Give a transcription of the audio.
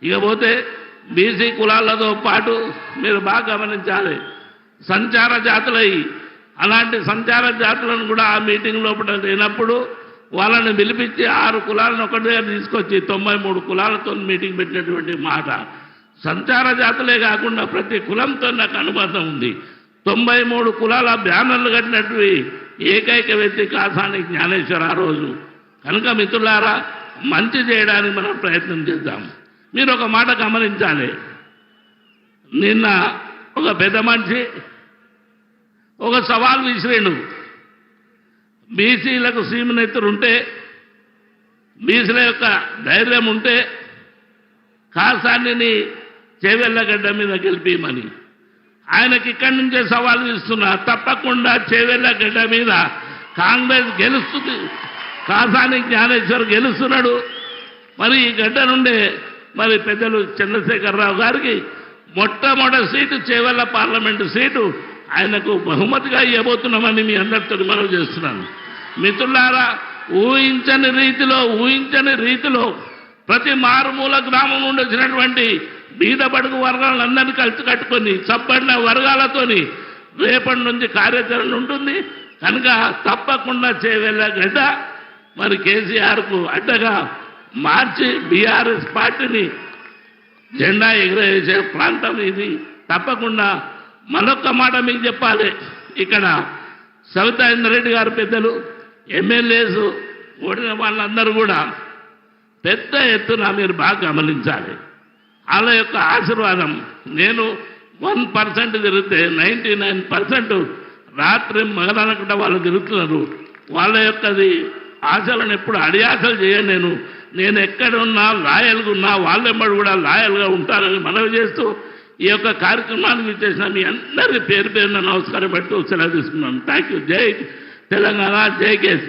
ఇకపోతే బీసీ కులాలతో పాటు మీరు బాగా గమనించాలి, సంచార జాతులై అలాంటి సంచార జాతులను కూడా ఆ మీటింగ్ లోపల లేనప్పుడు వాళ్ళని పిలిపించి 6 కులాలను ఒకటి దగ్గర తీసుకొచ్చి 93 కులాలతో మీటింగ్ పెట్టినటువంటి మాట. సంచార జాతులే కాకుండా ప్రతి కులంతో నాకు అనుబంధం ఉంది. 93 కులాల బ్యానర్లు కట్టినట్టు ఏకైక వ్యక్తి కాసాని జ్ఞానేశ్వర ఆ రోజు. కనుక మిత్రులారా, మంచి చేయడానికి మనం ప్రయత్నం చేద్దాం. మీరు ఒక మాట గమనించాలి, నిన్న ఒక పెద్ద మనిషి ఒక సవాల్ విసిరేను. బీసీలకు సీమనెత్తురుంటే, బీసీల యొక్క ధైర్యం ఉంటే కాసానిని చేవెళ్ళగడ్డ మీద గెలిపిమని. ఆయనకి ఇక్కడి నుంచే సవాల్ ఇస్తున్నా, తప్పకుండా చేవెళ్ళగడ్డ మీద కాంగ్రెస్ గెలుస్తుంది, కాసాని జ్ఞానేశ్వర్ గెలుస్తున్నాడు. మరి ఈ గడ్డ నుండే మరి పెద్దలు చంద్రశేఖరరావు గారికి మొట్టమొదటి సీటు చేవెళ్ళ పార్లమెంటు సీటు ఆయనకు బహుమతిగా ఇవ్వబోతున్నామని మీ అందరితో మనవి చేస్తున్నాను. మిత్రులారా, ఊహించని రీతిలో ప్రతి మారుమూల గ్రామం నుండి వచ్చినటువంటి బీద బడుగు వర్గాలందరినీ కలిసి కట్టుకొని చప్పడిన వర్గాలతోని రేపటి నుంచి కార్యాచరణ ఉంటుంది. కనుక తప్పకుండా చేవెళ్ళగడ్డ మరి కేసీఆర్కు అడ్డగా మార్చి బీఆర్ఎస్ పార్టీని జెండా ఎగురవేసే ప్రాంతం ఇది. తప్పకుండా మరొక్క మాట మీకు చెప్పాలి, ఇక్కడ సవితా ఇంద్రారెడ్డి గారు పెద్దలు ఎమ్మెల్యేస్ ఓడిన వాళ్ళందరూ కూడా పెద్ద ఎత్తున మీరు బాగా గమనించాలి. వాళ్ళ యొక్క ఆశీర్వాదం, నేను 1% తిరిగితే 99% రాత్రి మగలనకుండా వాళ్ళు తిరుగుతున్నారు. వాళ్ళ యొక్కది ఆశలను ఎప్పుడు అడియాసలు చేయను. నేను ఎక్కడున్నా లాయల్గా ఉన్నా వాళ్ళెమ్మడు కూడా లాయల్గా ఉంటారని మనవి చేస్తూ ఈ యొక్క కార్యక్రమానికి చేసిన మీ అందరి పేరు పేరున నమస్కారం పెడుతూ సెలవు తీసుకున్నాను. Thank you. జై తెలంగాణ, జై కేసీ.